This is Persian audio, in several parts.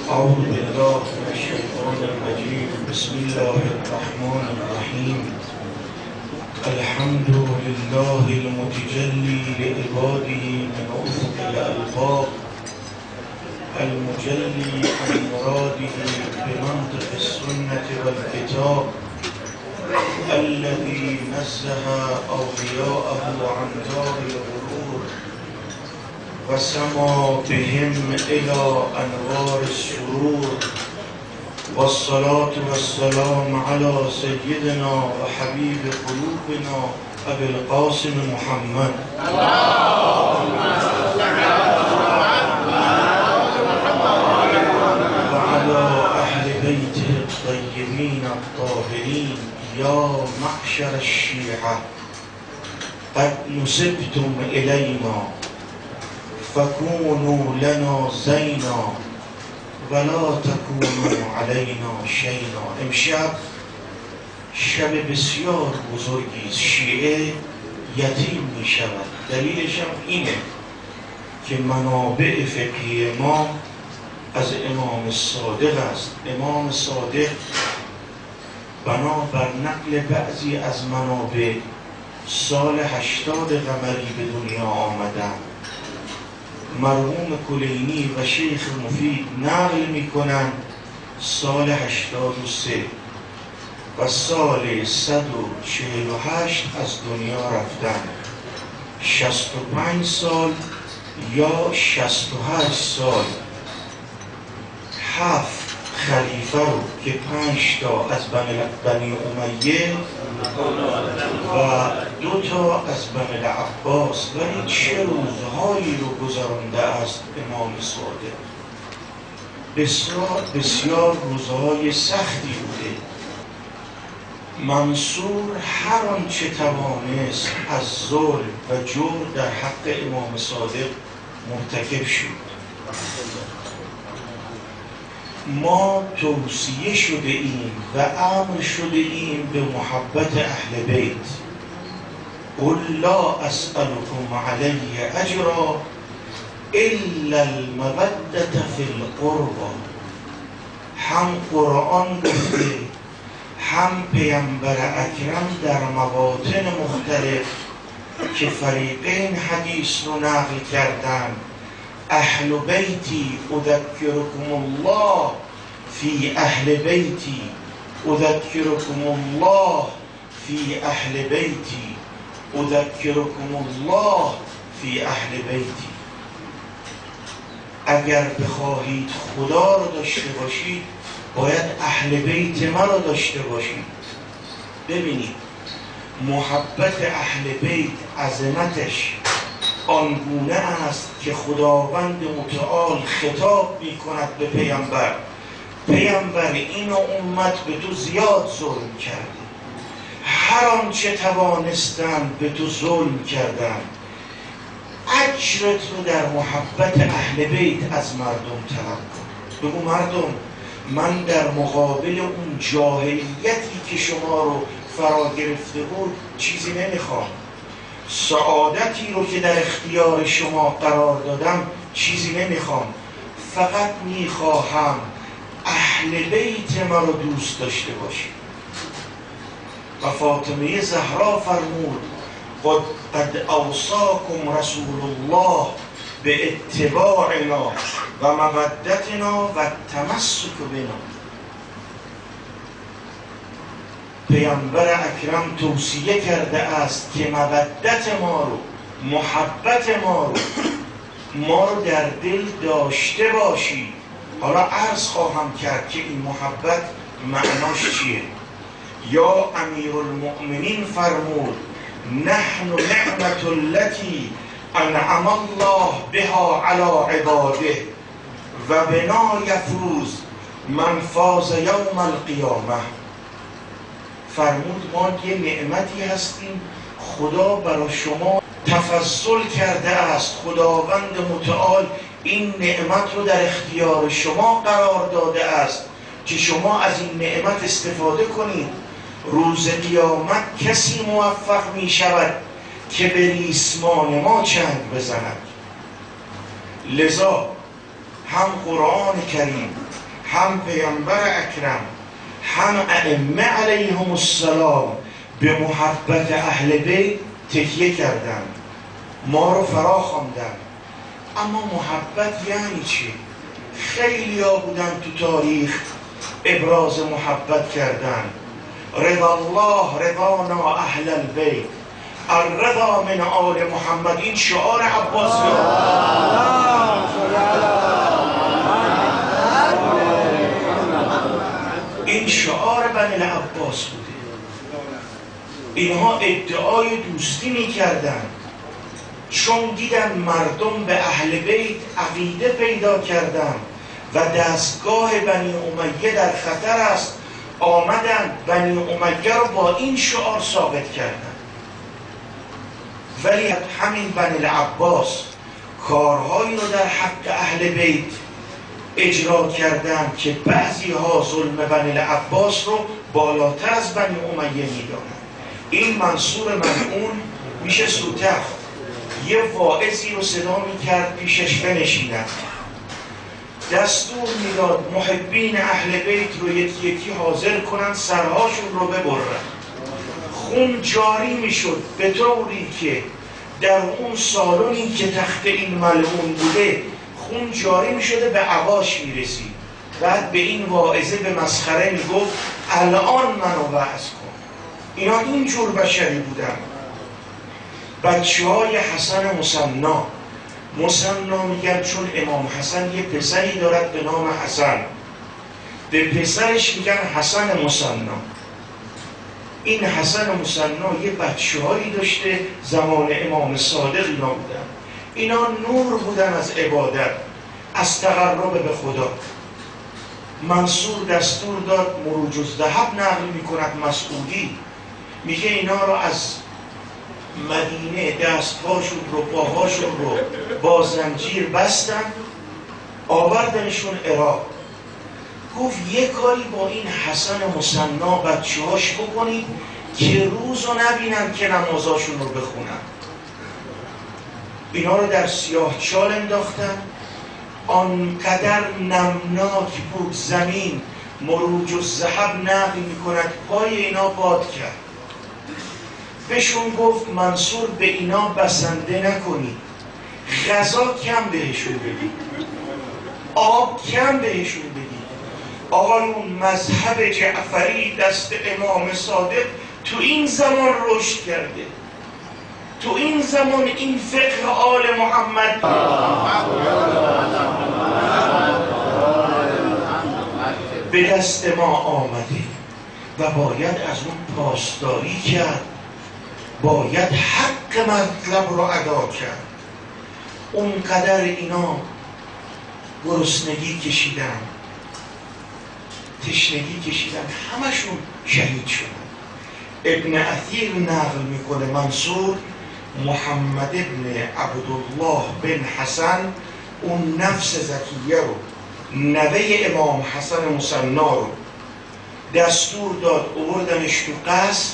أعوذ بالله من الشيطان الرجيم. بسم الله الرحمن الرحيم. الحمد لله المتجلي لعباده من أفق الألقاب، المجلي عن مراده بمنطق السنة والكتاب، الذي نزه أولياءه عن دار الغرور وسمى بهم إلى أنوار السرور. والصلاة والسلام على سيدنا وحبيب قلوبنا أبي القاسم محمد وعلى أهل بيته الطيبين الطاهرين. يا معشر الشيعة، قد نسبتم إلينا فكونوا لنا زينا ولا تكونوا علينا شینا. امشب شب بسیار بزرگی است. شیعه یتیم می شود. دلیلش هم اینه که منابع فقهی ما از امام صادق است. امام صادق بنابر نقل بعضی از منابع سال 80 قمری به دنیا آمدن. مرحوم کلینی و شیخ مفید نقل میکنن سال 83 و سال 148 از دنیا رفتن. 65 سال یا 68 سال 7 خلیفه رو که 5 تا از بنی امیه و 2 تا از بنی العباس، ولی چه روزهایی رو گذرانده است امام صادق. بسیار روزهای سختی بوده. منصور هر آنچه توانست از ظلم و جور در حق امام صادق مرتکب شد. ما توصیه شده ایم و امر شده ایم به محبت اهل بیت. قل لا اسألكم علیه اجرا الا المودة فی القربى. هم قرآن گفته، هم پیامبر اکرم در مواطن مختلف که فریقین حدیث رو نقل کردن. اهل بیتی اذکرکم الله فی اهل بیتی، اذکرکم الله فی اهل بیتی، اذکرکم الله فی اهل بیتی. اگر بخواهید خدا رو داشته باشید باید اهل بیت مرا داشته باشید. ببینید محبت اهل بیت عظمتش آنگونه است که خداوند متعال خطاب می کند به پیامبر: پیامبر این امت به تو زیاد ظلم کرده، هر آنچه توانستند به تو ظلم کردند، اجرت رو در محبت اهل بیت از مردم طلب کن. بگو مردم، من در مقابل اون جاهلیتی که شما رو فرا گرفته بود چیزی نمیخوام. سعادتی رو که در اختیار شما قرار دادم چیزی نمیخوام. فقط میخواهم اهل بیت ما رو دوست داشته باشی. و فاطمه زهرا فرمود: قد اوصاکم رسول الله به اتباعنا و مودتنا و تمسک بنا. پیامبر اکرم توصیه کرده است که مودت ما رو، محبت ما رو در دل داشته باشی. حالا عرض خواهم کرد که این محبت معناش چیه. یا امیرالمؤمنین فرمود: نحن نعمت التي انعم الله بها علی عباده و بنا یفوز من فاز یوم القیامه. فرمود ما یه نعمتی هستیم خدا برای شما تفضل کرده است. خداوند متعال این نعمت رو در اختیار شما قرار داده است که شما از این نعمت استفاده کنید. روز قیامت کسی موفق می شود که به ریسمان ما چنگ بزند. لذا هم قرآن کریم، هم پیامبر اکرم، هم ائمه علیهم السلام به محبت اهل بیت تکیه کردن، ما رو فرا خواندن. اما محبت یعنی چی؟ خیلی ها بودن تو تاریخ ابراز محبت کردن. رضا الله رضانا اهل البیت، الرضا من آل محمد. این شعار عباسی، این شعار بنی العباس بوده. اینها ادعای دوستی میکردن چون دیدن مردم به اهل بیت عقیده پیدا کردن و دستگاه بنی امیه در خطر است، آمدن بنی امیه رو با این شعار ثابت کردن. ولی همین بنی العباس کارهایی رو در حق اهل بیت اجرا کردن که بعضی ها ظلم بنی العباس رو بالاتر از بنی امیه میدانن. این منصور ملعون میشه سوتفت یه واعظی رو صدا میکرد پیشش بنشینن، دستور میداد محبین اهل بیت رو یکی یکی حاضر کنن، سرهاشون رو ببرن. خون جاری میشد به طوری که در اون سالونی که تخت این ملعون بوده خون جاری میشده به عباش میرسید. بعد به این واعظه به مسخره میگفت الان منو وعظ کن. اینا اینجور بشری بودن. بچه های حسن مصنا میگن چون امام حسن یه پسری دارد به نام حسن، به پسرش میگن حسن مصنا. این حسن مصنا یه بچه هایی داشته زمان امام صادق اینا بودن. اینا نور بودن از عبادت، از تقرب به خدا. منصور دستور داد مروج الذهب نقل میکند مسعودی، میگه اینا رو از مدینه دستهاشون رو پاهاشون رو با زنجیر بستن آوردنشون عراق. گفت یه کاری با این حسن مصنا بچه هاش بکنید که روز رو نبینن که نمازاشون رو بخونن. اینا رو در سیاه چال انداختن، آنقدر نمناک بود زمین، مروج الذهب نقل میکند پای اینا باد کرد. بهشون گفت منصور به اینا بسنده نکنید، غذا کم بهشون بدید، آب کم بهشون بدید. آقایون مذهب جعفری دست امام صادق تو این زمان رشد کرده. تو این زمان این فقه آل محمد به دست ما آمده و باید از اون پاسداری کرد، باید حق مطلب رو ادا کرد. اونقدر اینا گرسنگی کشیدن، تشنگی کشیدن، همشون شهید شدن. ابن اثیر نقل میکنه منصور محمد ابن عبدالله بن حسن اون نفس زکیه رو، نوه امام حسن مصنا رو دستور داد آوردنش تو قصر.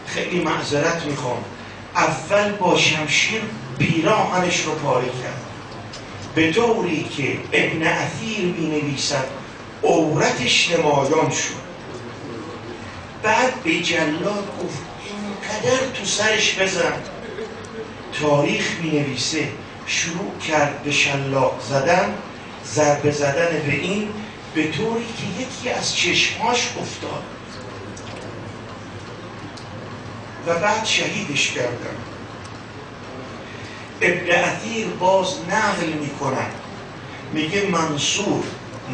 خیلی معذرت میخوام، اول با شمشیر پیراهنش رو پاره کرد به طوری که ابن اثیر مینویسد عورتش نمایان شد. بعد به جلاد گفت اینقدر تو سرش بزن. تاریخ مینویسه شروع کرد به شلاق زدن، ضربه زدن به این، به طوری که یکی از چشماش افتاد و بعد شهیدش کردن. ابن اثیر باز نقل میکنن، میگه منصور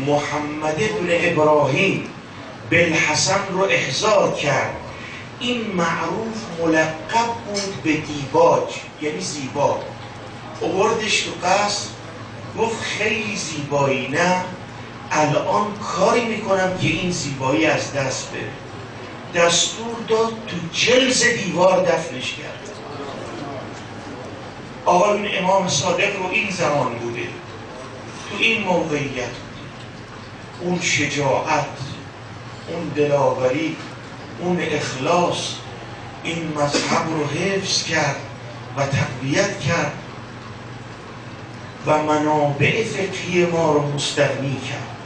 محمد ابن ابراهیم بالحسن رو احضار کرد. این معروف ملقب بود به دیباج، یعنی زیبا. آوردش تو قصر، گفت خیلی زیبایی نه، الان کاری میکنم که این زیبایی از دست بره. دستور داد تو جلز دیوار دفنش کرد. آقایون امام صادق رو این زمان بوده، تو این موقعیت بوده. اون شجاعت، اون دلاوری، اون اخلاص این مذهب رو حفظ کرد و تقویت کرد. و منابع فقهی ما رو مستغنی کرد.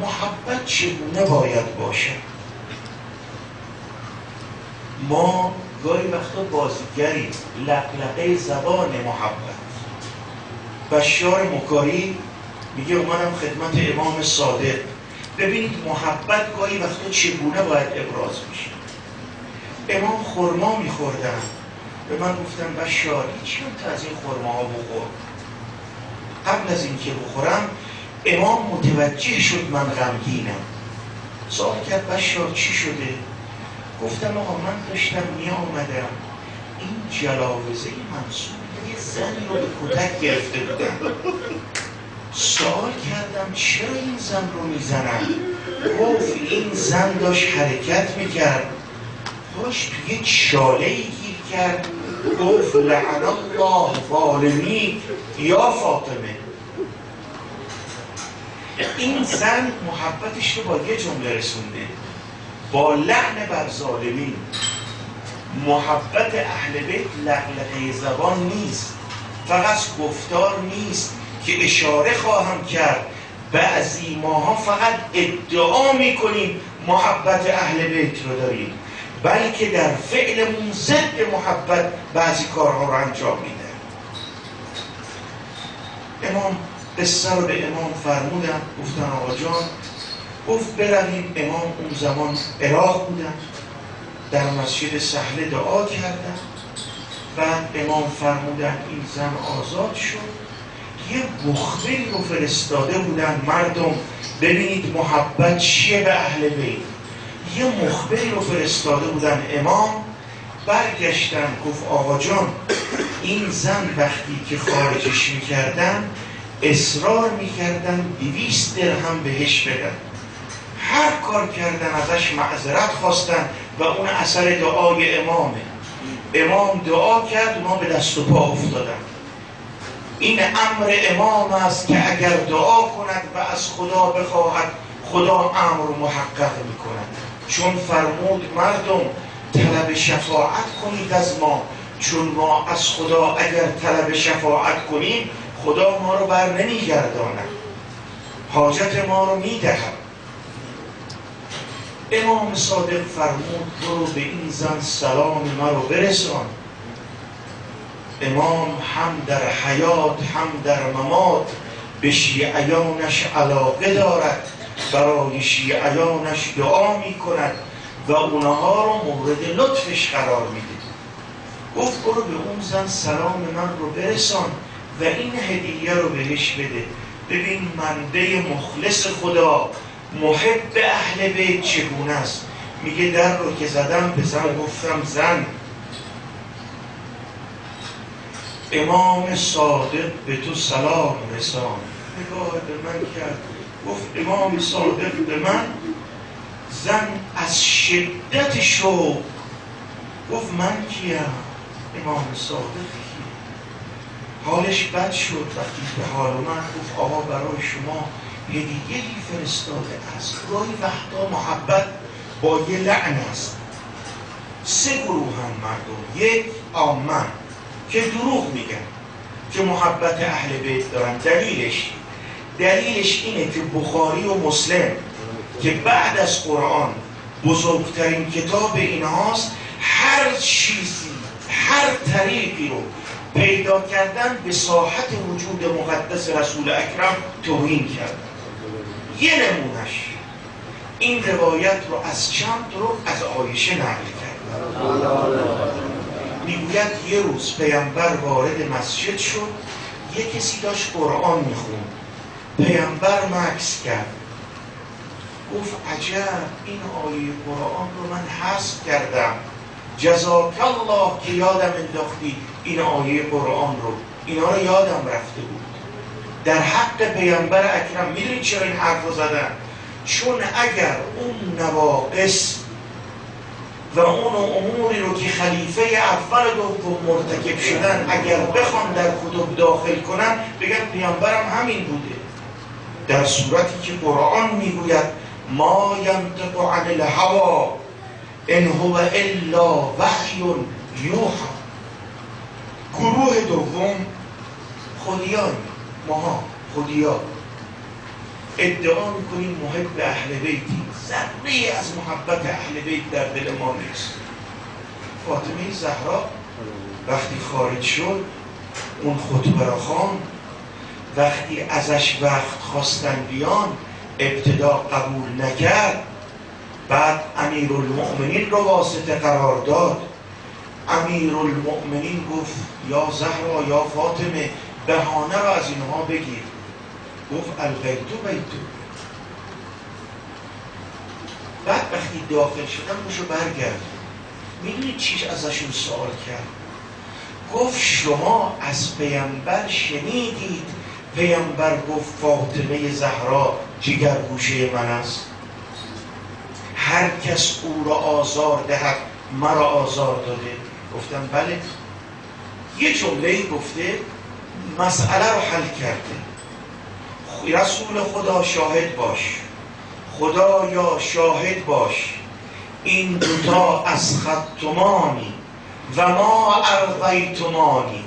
محبت چگونه باید باشه؟ ما گاهی وقتا بازیگریم، لقلقه زبان محبت. بشار مکاری میگه اومدم خدمت امام صادق، ببینید محبت گاهی وقتا چگونه باید ابراز میشه. امام خرما میخوردن، به من گفتن بشار چند تا از این خرماها بخور. قبل از اینکه بخورم امام متوجه شد من غمگینم. سوال کرد بشار چی شده؟ گفتم آقا من داشتم می آمدم، این جلاوزه منصور یه زنی رو به کتک گرفته بودن. سوال کردم چرا این زن رو میزنن؟ گفت این زن داشت حرکت میکرد، داشت توی یک شاله گیر کرد، گفت لعن الله ظالمی یا فاطمه. این زن محبتش رو با یه جمله رسونده، با لعن بر ظالمین. محبت اهل بیت لقلقه زبان نیست، فقط گفتار نیست که اشاره خواهم کرد. بعضی ماها فقط ادعا میکنیم محبت اهل بیت رو داریم، بلکه در فعلمون ضد محبت بعضی کارها رو انجام میده. امام قصه رو به امام فرمودن، گفتن آقا جان، گفت برویم. امام اون زمان عراق بودن، در مسجد سهله دعا کردن و امام فرمودن این زن آزاد شد. یه مخبری رو فرستاده بودن مردم ببینید محبت چیه به اهل بیت. یه مخبری رو فرستاده بودن امام، برگشتن گفت آقا جان این زن وقتی که خارجش میکردن اصرار میکردن 200 درهم بهش بدن. هر کار کردن ازش معذرت خواستن و اون اثر دعای امامه. امام دعا کرد، ما به دست و پا افتادن. این امر امام است که اگر دعا کند و از خدا بخواهد خدا امر رو محقق میکند. چون فرمود مردم طلب شفاعت کنید از ما، چون ما از خدا اگر طلب شفاعت کنیم خدا ما رو بر نمیگرداند، حاجت ما رو میدهد. امام صادق فرمود برو به این زن سلام ما رو برسان. امام هم در حیات هم در ممات به شیعیانش علاقه دارد، برای شیعیانش دعا می کند و اونها رو مورد لطفش قرار میده. گفت برو به اون زن سلام من رو برسان و این هدیه رو بهش بده. ببین منده مخلص خدا محب اهل بیت چگونه است. میگه در رو که زدم به زن گفتم زن. امام صادق به تو سلام رسان. نگاه به من کرد گفت امام صادق به من. زن از شدت شوق گفت من کیم؟ امام صادق کیه؟ حالش بد شد. وقتی به حال من گفت آقا برای شما هدیه‌ای فرستاده است. گاهی وقتا محبت با یه لعن است. 3 گروه هم مردم، یک عامه که دروغ میگن که محبت اهل بیت دارن. دلیلش اینه که بخاری و مسلم که بعد از قرآن بزرگترین کتاب اینهاست، هر چیزی هر طریقی رو پیدا کردن به ساحت وجود مقدس رسول اکرم توهین کردن. یه نمونش این روایت رو از چند رو از عایشه نقل کرد. میگوید یه روز پیامبر وارد مسجد شد، یه کسی داشت قرآن میخوند. پیامبر مکث کرد، گفت عجب این آیه قرآن رو من حذف کردم، جزاک الله که یادم انداختی این آیه قرآن رو، اینا رو یادم رفته بود. در حق پیامبر اکرم میدونید چرا این حرف رو زدن؟ چون اگر اون نواقص و اون اموری رو که خلیفه اول و دوم مرتکب شدن اگر بخوان در کتب داخل کنن بگن پیامبرم همین بوده، در صورتی که قرآن میگوید ما ینطق عن الهوی ان هو الا وحی یوحی. گروه دوم خودیان ماها خودیا ادعا میکنیم محب اهل بیتی، ذره از محبت اهل بیت در دل ما نیست. فاطمه زهرا وقتی خارج شد اون خطبه را خواند، وقتی ازش وقت خواستن بیان ابتدا قبول نکرد، بعد امیرالمؤمنین رو واسطه قرار داد. امیرالمؤمنین گفت یا زهرا یا فاطمه بهانه را از اینها بگیر. گفت البیتو بیتو. بعد وقتی داخل شدن بشو برگرد. میدونید چیش ازشون سوال کرد؟ گفت شما از پیامبر شنیدید پیامبر گفت فاطمه زهرا جگرگوشه من است، هر کس او را آزار دهد مرا آزار داده؟ گفتم بله. یه جمله گفته مسئله رو حل کرده. رسول خدا شاهد باش، خدایا شاهد باش، این دوتا از خطمانی و ما ارضیتمانی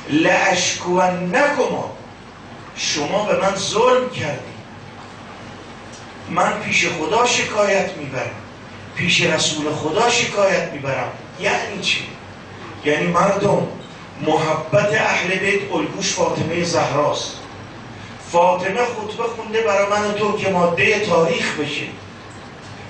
لاشکونکما. شما به من ظلم کردید، من پیش خدا شکایت میبرم، پیش رسول خدا شکایت میبرم. یعنی چی؟ یعنی مردم محبت اهل بیت الگوش فاطمه زهراست. فاطمه خطبه خونده برای من و تو که ماده تاریخ بشه،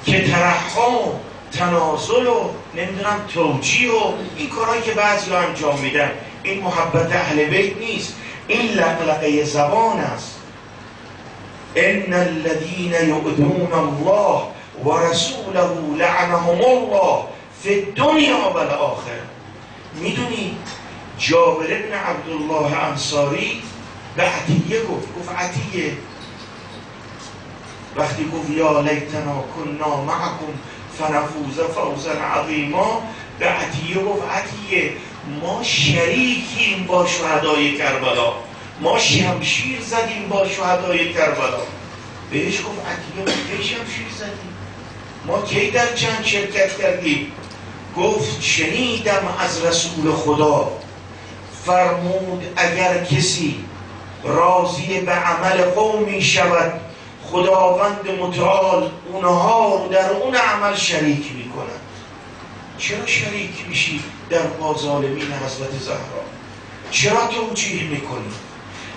که ترحم و تنازل و نمیدونم توجیه و این کارهایی که بعضی ها انجام میدن، این محبت اهل بیت نیست، این لقلقه زبان است. ان الذين يؤذون الله ورسوله لعنهم الله فی الدنیا و الاخره. میدونی جابر بن عبدالله انصاری به عطیه گفت عطیه وقتی گفت یا لیتنا کنا معکم فنفوز فوزا عظیما، به عطیه گفت عطیه ما شریکیم با شهدای کربلا، ما شمشیر زدیم با شهدای کربلا. بهش گفت عطیه ما کی شمشیر زدیم؟ ما کی در جنگ شرکت کردیم؟ گفت شنیدم از رسول خدا فرمود اگر کسی راضی به عمل قومی شود خداوند متعال اونها رو در اون عمل شریک میکنند. چرا شریک میشی در با ظالمین حضرت زهرا؟ چرا توجیه میکنی؟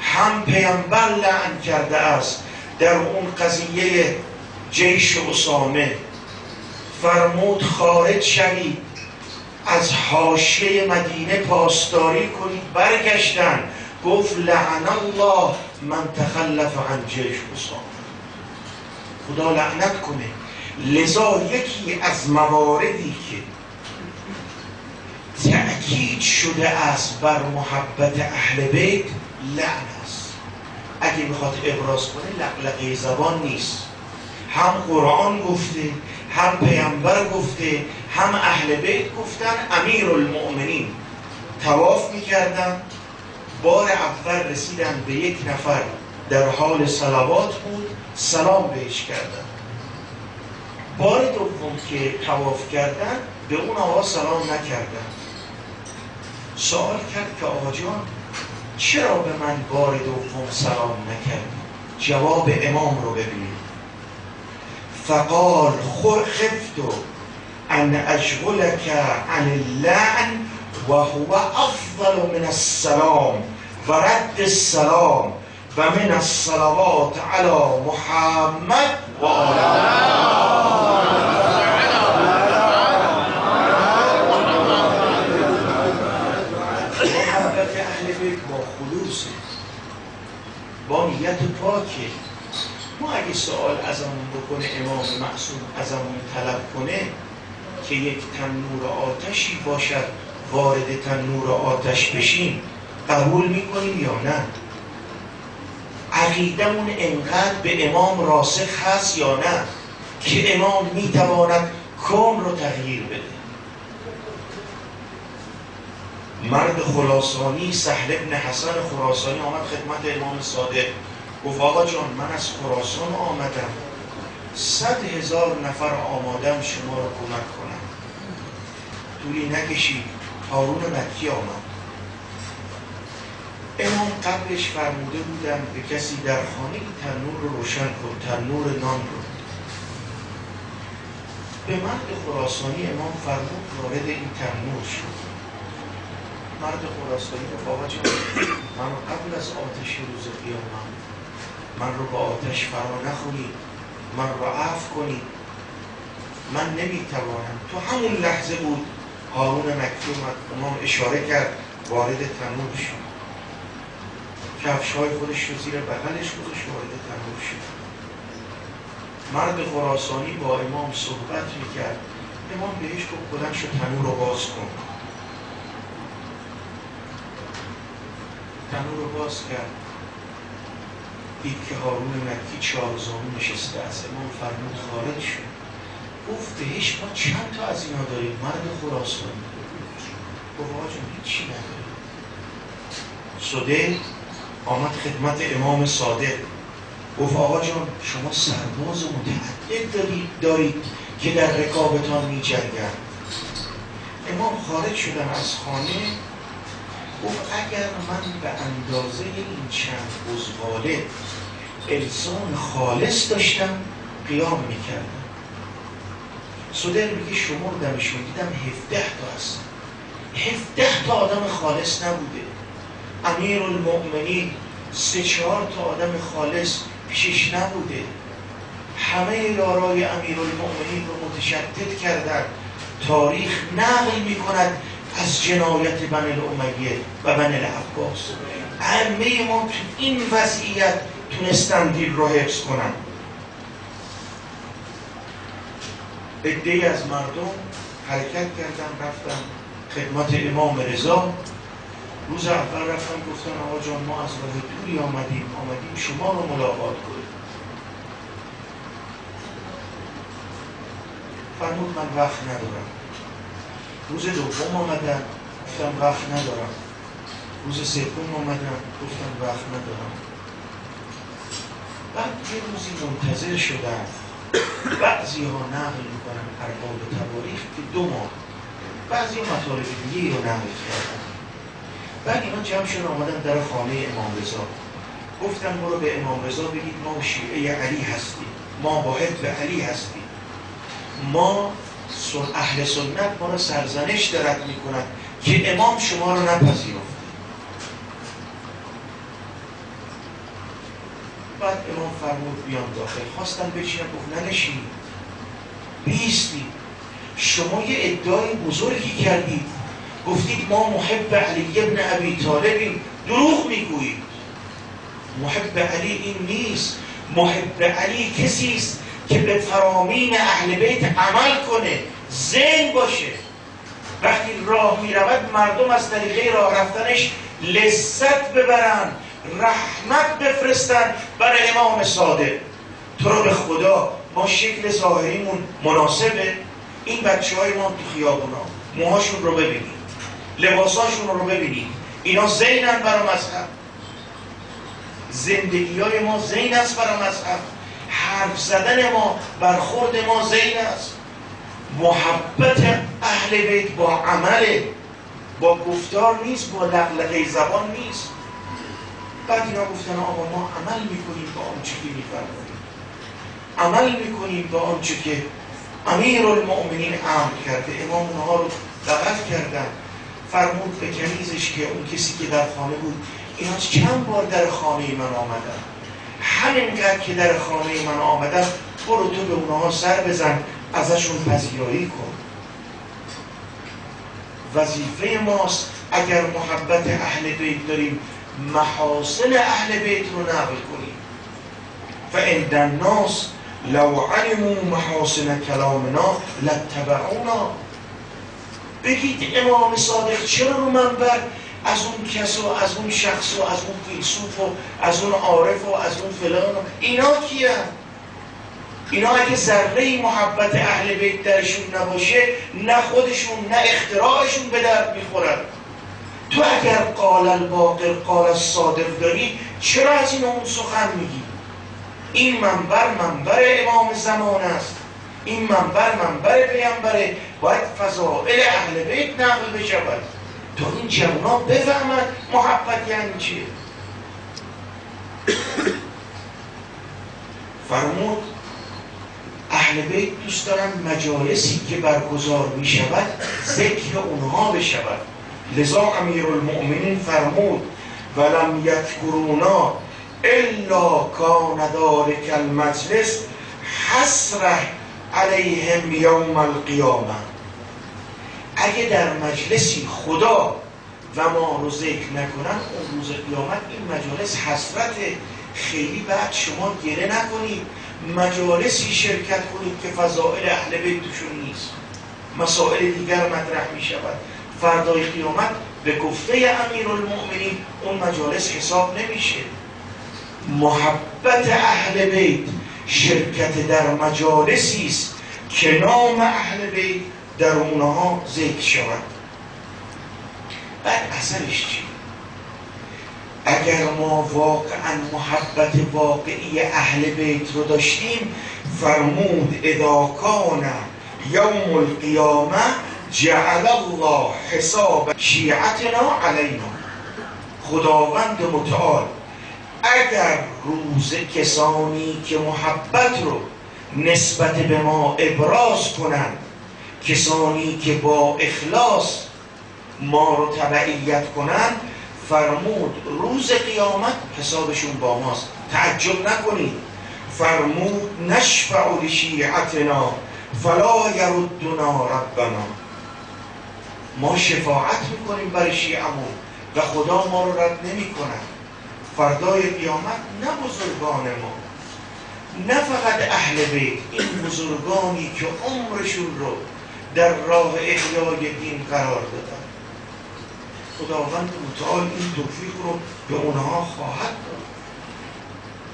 هم پیامبر لعن کرده است در اون قضیه جیش اسامه، فرمود خارج شوید از حاشیه مدینه پاسداری کنید، برگشتن گفت لعن الله من تخلف عن جیش اسامه، خدا لعنت کنه. لذا یکی از مواردی که تأکید شده است بر محبت اهل بیت لعن است. اگه میخواد ابراز کنه لقلقه زبان نیست. هم قرآن گفته، هم پیامبر گفته، هم اهل بیت گفتن. امیرالمؤمنین طواف میکردن، بار اول رسیدن به یک نفر در حال صلوات بود، سلام بهش کردن. بار دوم که طواف کردن به اون آقا سلام نکردن. سوال کرد که آقا جان چرا به من بار دوم سلام نکردی؟ جواب امام رو ببینید. فقال خفت ان اشغلك عن اللعن و هو افضل من السلام و رد السلام و من الصلوات علی محمد و محبت اهل بیت با خلوص، با نیت پاکه. ما اگه سوال ازمون بکنه امام معصوم ازمون طلب کنه که یک تنور آتشی باشد وارد تنور آتش بشیم، قبول میکنیم یا نه؟ عقیدمون انقدر به امام راسخ هست یا نه که امام میتواند کون رو تغییر بده؟ مرد خراسانی سهل ابن حسن خراسانی آمد خدمت امام صادق، گفت آقا جان من از خراسان آمدم، 100,000 نفر آمادم شما رو کمک کنم. طولی نکشید هارون مکی آمد. امام قبلش فرموده بودن به کسی در خانه تنور رو روشن کن، تنور نان رو. به مرد خراسانی امام فرمود وارد این تنور شد. مرد خراسانی رو بابا جان من رو قبل از آتش روز قیامت من رو با آتش فرا نخونید، من رو عفو کنید، من نمیتوانم. تو همون لحظه بود هارون مکی اومد، امام اشاره کرد وارد تنور شد، کفش‌های خودش رو زیر بغلش گذاشت وارد تنور شد. مرد خراسانی با امام صحبت میکرد، امام بهش گفت بلند شد تنور رو باز کن. تنور رو باز کرد، دید که هارون مکی چارزانو نشسته است. امام فرمود خارج شد. گفت بهش ما چند تا از اینا داریم؟ مرد خراسانی گفت آقا جون هیچی نداریم. صدق آمد خدمت امام صادق گفت آقا جان شما سرباز متعدد دارید که در رکابتان می جنگن. امام خارج شدن از خانه گفت اگر من به اندازه این چند بزغاله السان خالص داشتم قیام می کردم. صدق میگه شمردمشون دیدم 17 تا هستن. 17 تا آدم خالص نبوده. امیرالمؤمنین 3-4 تا آدم خالص پیشش نبوده. همه یارای امیرالمؤمنین رو متشدد کردن. تاریخ نقل میکند از جنایت بنی الامیه و بنی العباس. همه ما تو این وضعیت تونستن دین رو حفظ کنن. عده‌ای از مردم حرکت کردن رفتن خدمت امام رضا. روز اول رفتن گفتن آقا جان ما از راه دوری آمدیم شما رو ملاقات کنیم. فرمود من وقت ندارم. روز دوم آمدن گفتم وقت ندارم. روز سوم آمدن گفتم وقت ندارم. بعد یه روزی منتظر شدن. بعضی ها نقل میکنن ارباب تواریخ که 2 ماه، بعضی مطالب دیگه رو نقل کردن. بعد اینا جمع شدن آمدن در خانه امام رضا. گفتن برو به امام رضا بگید ما شیعه علی هستیم، ما با حزب علی هستیم، ما اهل سنت ما رو سرزنش دارد میکنن که امام شما رو نپذیرفته. بعد امام فرمود بیان داخل. خواستن بشینن گفت ننشینید، بیستید. شما یه ادعای بزرگی کردید، گفتید ما محب علی ابن ابی طالبیم. دروغ میگویید. محب علی این نیست. محب علی کسی است که به فرامین اهل بیت عمل کنه، ذهن باشه. وقتی راه میرود مردم از طریقه راه رفتنش لذت ببرن، رحمت بفرستن برای امام صادق. تو رو به خدا ما شکل ظاهریمون مناسبه؟ این بچه‌های ما تو خیابونا موهاشون رو ببینید، لباساشون رو ببینید، اینا زینن برای مذهب. زندگی‌های ما زین است برای مذهب. حرف زدن ما، برخورد ما زین است. محبت اهل بیت با عمل، با گفتار نیست، با لغلغه زبان نیست. بعد اینا گفتن آقا ما عمل میکنیم با آنچه که میفرمایید، عمل میکنیم با آنچه که امیرالمؤمنین امر کرده. امام اونها رو دعوت کردن. فرمود به کنیزش که اون کسی که در خانه بود اینا چند بار در خانه من آمدن، همینقدر که در خانه من آمدن برو تو به اونها سر بزن، ازشون پذیرایی کن. وظیفه ماست اگر محبت اهل بیت داریم محاسن اهل بیت رو نقل کنیم. فإن الناس لو علموا محاسن کلامنا لاتبعونا. بگید امام صادق چرا رو منبر از اون کس و از اون شخص و از اون فیلسوف و از اون عارف و از اون فلان و اینا کیه؟ اینا اگه ذره محبت اهل بیت درشون نباشه نه خودشون نه اختراعشون به درد میخورن. تو اگر قال الباقر قال الصادق داری چرا از این اون سخن میگی؟ این منبر منبر امام زمان است، این منبر منبر پیامبره، باید فضائل اهل بیت نقل بشود. تا این جوونا بفهمن محبت یعنی چیه. فرمود اهل بیت دوست دارن مجالسی که برگزار می شود ذکر اونها بشود. لذا امیرالمؤمنین فرمود ولم یذکرونا الا کان ذلک المجلس حسره علیهم یوم القیامه. اگه در مجلسی خدا و ما رو ذکر نکنن اون روز قیامت این مجالس حسرت. خیلی بعد شما گره نکنید مجالسی شرکت کنید که فضائل اهل بیت توشون نیست، مسائل دیگر مطرح می شود. فردای قیامت به گفته امیرالمؤمنین اون مجالس حساب نمیشه. محبت اهل بیت شرکت در مجالسی است که نام اهل بیت در اونها ذکر شود. بعد اثرش چی؟ اگر ما واقعا محبت واقعی اهل بیت رو داشتیم فرمود اذا کان یوم القیامه جعل الله حساب شیعتنا علینا. خداوند متعال اگر روز کسانی که محبت رو نسبت به ما ابراز کنند، کسانی که با اخلاص ما رو تبعیت کنند، فرمود روز قیامت حسابشون با ماست. تعجب نکنید. فرمود نشفع لشیعتنا فلا یردنا ربنا. ما شفاعت میکنیم برای شیعمون و خدا ما رو رد نمی کنند. فردای قیامت نه بزرگان ما، نه فقط اهل بیت، این بزرگانی که عمرشون رو در راه احیای دین قرار دادن، خداوند متعال این توفیق رو به اونها خواهد داد.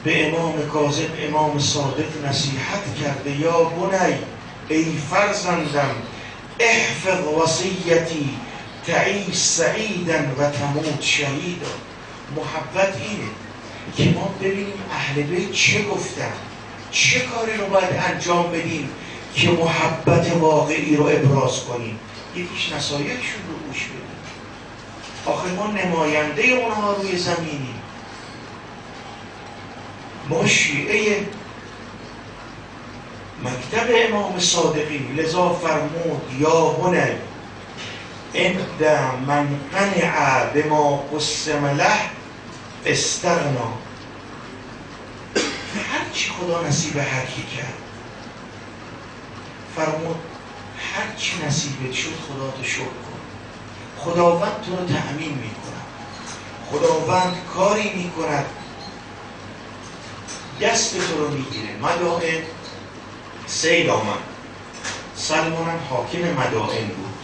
به امام کاظم امام صادق نصیحت کرده یا بنی ای فرزندم احفظ وصیتی تعیش سعیدا و تموت شهیدا. محبت اینه که ما ببینیم اهل بیت چه گفتن، چه کاری رو باید انجام بدیم که محبت واقعی رو ابراز کنیم. یکیش نصایحشون رو گوش بدیم. آخه ما نماینده اونها روی زمینیم. ما شیعه مکتب امام صادقیم. لذا فرمود یا بنی ابدأ من قنع بما قسم له استغنا. هرچی خدا نصیب هر کی کرد، فرمود هرچی نصیبت شد خدا تو شکر کن. خداوند تو رو تأمین میکند. خداوند کاری میکند دست تو رو میگیره. مدائن سیل آمد، سلمانم حاکم مدائن بود.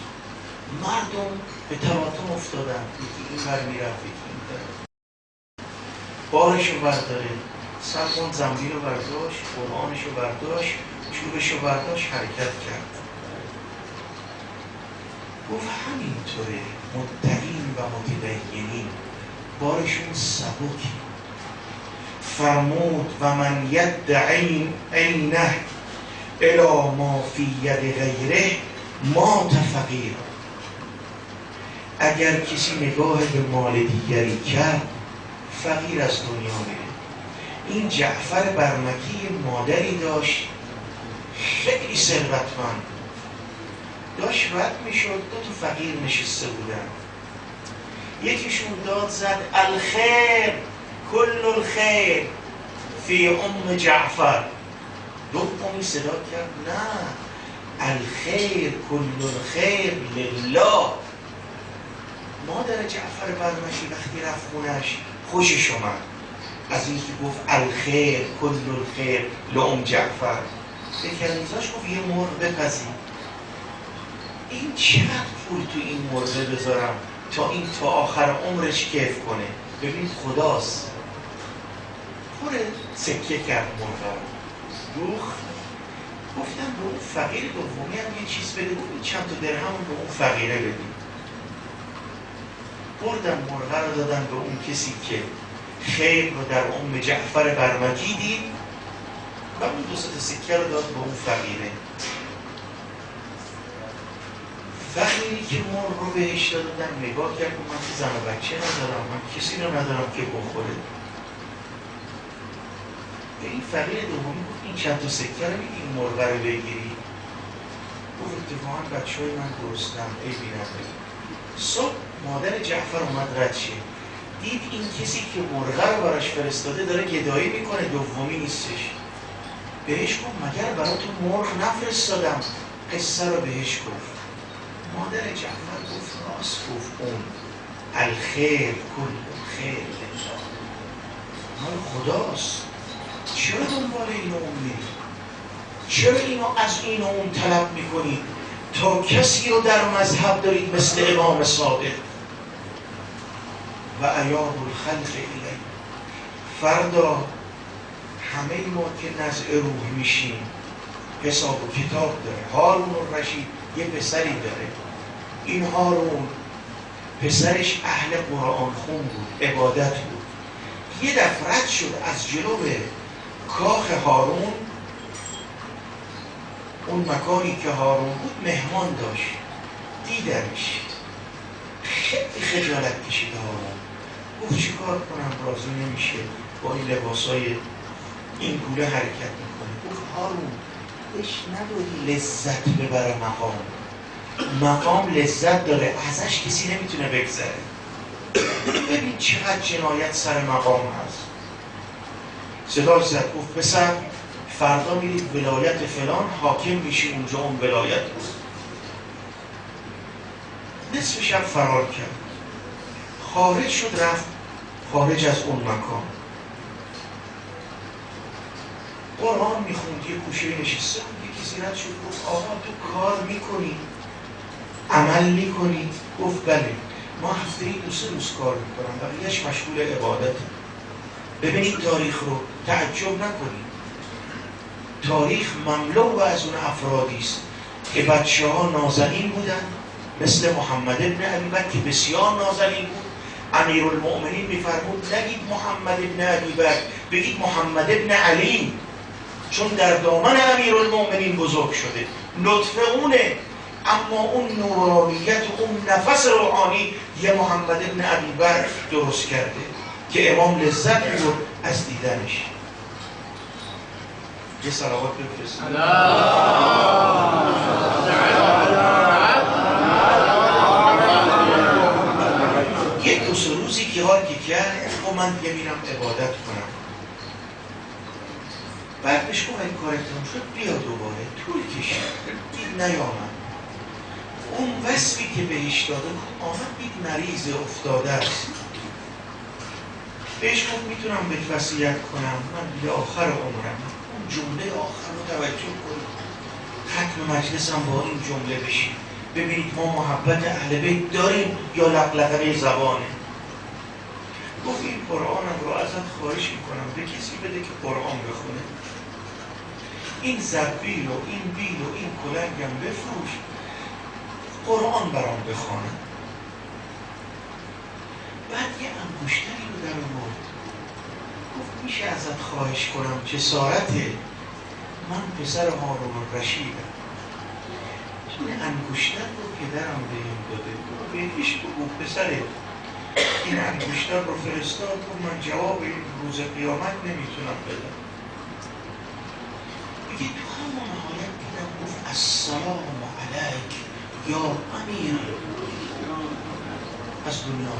مردم به تلاطم افتادن، یکی این بر میرفت یکی این بر. بارشو برداره، سلمان زنبیل رو برداشت، قرآنشو برداشت، چوبشو برداشت، حرکت کرد. گفت همینطوره متقین و متدینین بارشون سبکی. فرمود و من یدعی عینه الی ما فی ید غیره مات فقیر. اگر کسی نگاه به مال دیگری کرد فقیر از دنیا میره. این جعفر برمکی مادری داشت خیلی ثروتمند، داشت رد میشد، دو تا فقیر نشسته بودن. یکیشون داد زد الخیر کل الخیر فی ام جعفر. دومی صدا کرد نه الخیر کل الخیر لله. مادر جعفر برمکی وقتی رفت خونش خوشش اومد از اینکه گفت الخیر کل الخیر لام جعفر. به کنیزاش گفت یه مرغ بپزید. این چقدر پول تو این مرغه بذارم تا این تا آخر عمرش کیف کنه. ببین خداست. خوره سکه کرد مرغه رو دوخت. گفتم به اون فقیر دومی هم یه چیز بده، بود چند تا درهم به اون فقیره بدیم. بردن مرغه رو دادن به اون کسی که خیر رو در ام جعفر برمکی دید و اون دو سه سکه رو داد به اون فقیره. فقیر خیلی که مرغ رو بهش دادن نگاه کرد و من که زن و بچه ندارم، من کسی رو ندارم که بخوره. به این فقیر دومی گفت این چند تا سکه رو میگی این مرغ رو بگیری؟ گفت اتفاقا بچه های من درستم، عیبی نداره. صبح مادر جعفر اومد رد شه، دید این کسی که مرغ رو براش فرستاده داره گدایی میکنه، دومی نیستش. بهش گفت مگر براتون مرغ نفرستادم؟ قصه رو بهش گفت. مادر جعفر گفت راست گفت اون، الخیر کل خیر لله، مال خداست، چرا دنبال اینو اون میری؟ چرا اینو از اینو اون طلب میکنید تا کسی رو در مذهب دارید مثل امام صادق و ایاب الخلق الی؟ فردا همه ما که نزع روح میشیم حساب و کتاب داره. هارون الرشید یه پسری داره، این هارون پسرش اهل قرآن خون بود، عبادت بود. یه دفعه رد شد از جلو کاخ هارون، اون مکانی که هارون بود مهمان داشت، دیدنش خیلی خجالت کشید هارون. گفت چی کار کنم، راضی نمیشه با این لباسای این گوله حرکت میکنه. گفت هارون بهش نداری لذت ببره، مقام لذت داره، ازش کسی نمیتونه بگذره. ببین چقدر جنایت سر مقام هست. صدا زد گفت پسر فردا میرید ولایت فلان، حاکم میشی اونجا، اون ولایت بود. نصف شب فرار کرد، خارج شد، رفت خارج از اون مکان، قرآن میخوند، یه گوشه نشسته بود، یه کسی رد شد گفت آقا تو کار میکنی؟ عمل میکنی؟ گفت بله، ما هفته ای 2-3 روز کار میکنم، بقیهش مشغول عبادت. ببینید تاریخ رو، تعجب نکنید، تاریخ مملو از اون افرادی است که بچه ها نازنین بودن، مثل محمد ابن ابی بکر که بسیار نازنین بود. امیرالمؤمنین میفرمود نگید محمد ابن ابی بکر، بگید محمد ابن علی، چون در دامن امیرالمؤمنین بزرگ شده، لطف اونه. اما اون نورانیت و اون نفس روحانی یه محمد ابن ابی بکر درست کرده که امام لذت می‌برد از دیدنش. یه صلوات بفرستید. یه 2-3 روزی که حال که کرد و من دیگه میرم عبادت کنم. بعد بهش گفت این کار تمام شد بیا دوباره، طول کشید، دید نیامد. اون وصفی که بهش داده بود آمد دید مریض افتاده است. بهش گفت میتونم بهت وصیت کنم، من دیگه آخر عمرم، اون جمله آخر رو توجه کنید، ختم مجلسم با این جمله بشید. ببینید ما محبت اهل بیت داریم یا لقلقه زبانه. گفت این قرآنم رو ازت خواهش میکنم به کسی بده که قرآن بخونه، این زبیل و این بیل و این کلنگم بفروش، قرآن برام بخونه. بعد یه انگشتری رو در آورد، گفت میشه ازت خواهش کنم جسارته، من پسر هارون الرشیدم، این انگشتر رو پدرم بهم داده بود، بهش بگو پسره این انگشتر رو فرستاد و من جواب این روز قیامت نمیتونم بدم. بگه تو همون حالت دیدم گفت السلام علیک یا امیر از دنیا.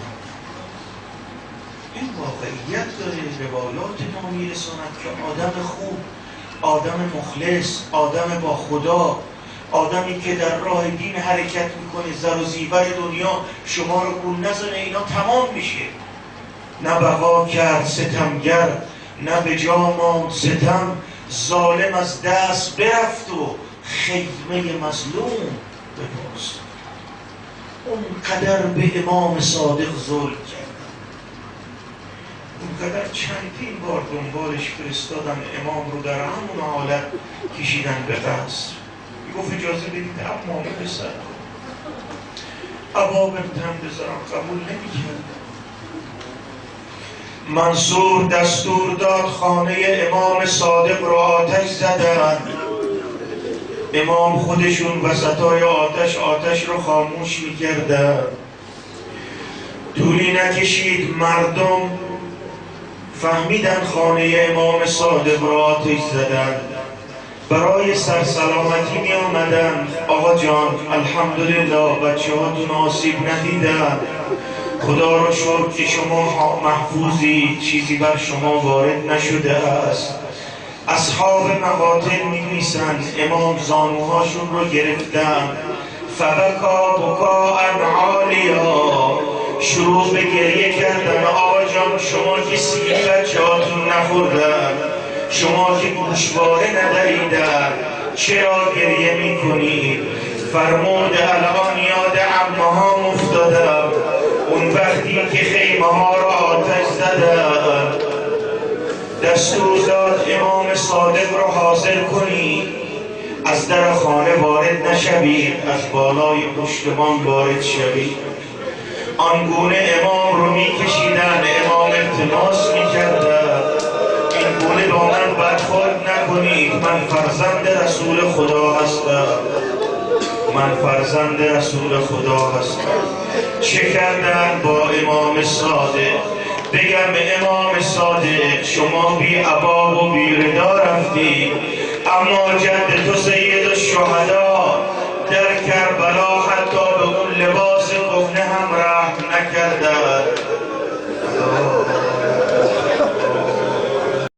این واقعیت داره، روایات ما میرساند که آدم خوب، آدم مخلص، آدم با خدا، آدمی که در راه دین حرکت میکنه، زر و زیور دنیا شما رو گول نزنه، اینا تمام میشه. نه بقا کرد ستمگر، نه به جا ماند ستم، ظالم از دست برفت و خیمه مظلوم بباست. اون قدر به امام صادق ظلم کرد، اون قدر چندین بار دنبالش فرستادن، امام رو در همون حالت کشیدن به قصر. گفت اجازه بدید امامه بسر کن. ابا بنتم بذارم، قبول نمی‌کرد. منصور دستور داد خانه امام صادق رو آتش زدن. امام خودشون وسطای آتش رو خاموش میکردن. طولی نکشید مردم فهمیدن خانه امام صادق را آتش زدن. برای سرسلامتی می آمدن. آقا جان الحمدلله بچه هاتون آسیب ندیدن، خدا رو شکر که شما محفوظی، چیزی بر شما وارد نشده است. اصحاب مقاتل می نویسن امام زانوهاشون رو گرفتن. فبکا بکا عالیا، شروع به گریه کردن. آقا جان شما که سیر بچه هاتون نخوردن، شما که گوشواره ندهیدن، چرا گریه می کنید؟ فرمود الان یاد عمه ها افتادم، اون وقتی که خیمه ها را آتش زدن. دستور داد امام صادق را حاضر کنید، از در خانه وارد نشوید، از بالای پشتبان وارد شوید. آنگونه امام رو میکشیدن، امام التماس میکردن این گونه با من برخورد نکنید، من فرزند رسول خدا هستم، من فرزند رسول خدا هستم. چه کردن با امام صادق؟ بگم امام صادق شما بی عبا و بی ردا رفتی، اما جد تو سید الشهدا در کربلا حتی به اون لباس کهنه هم رحم نکردن.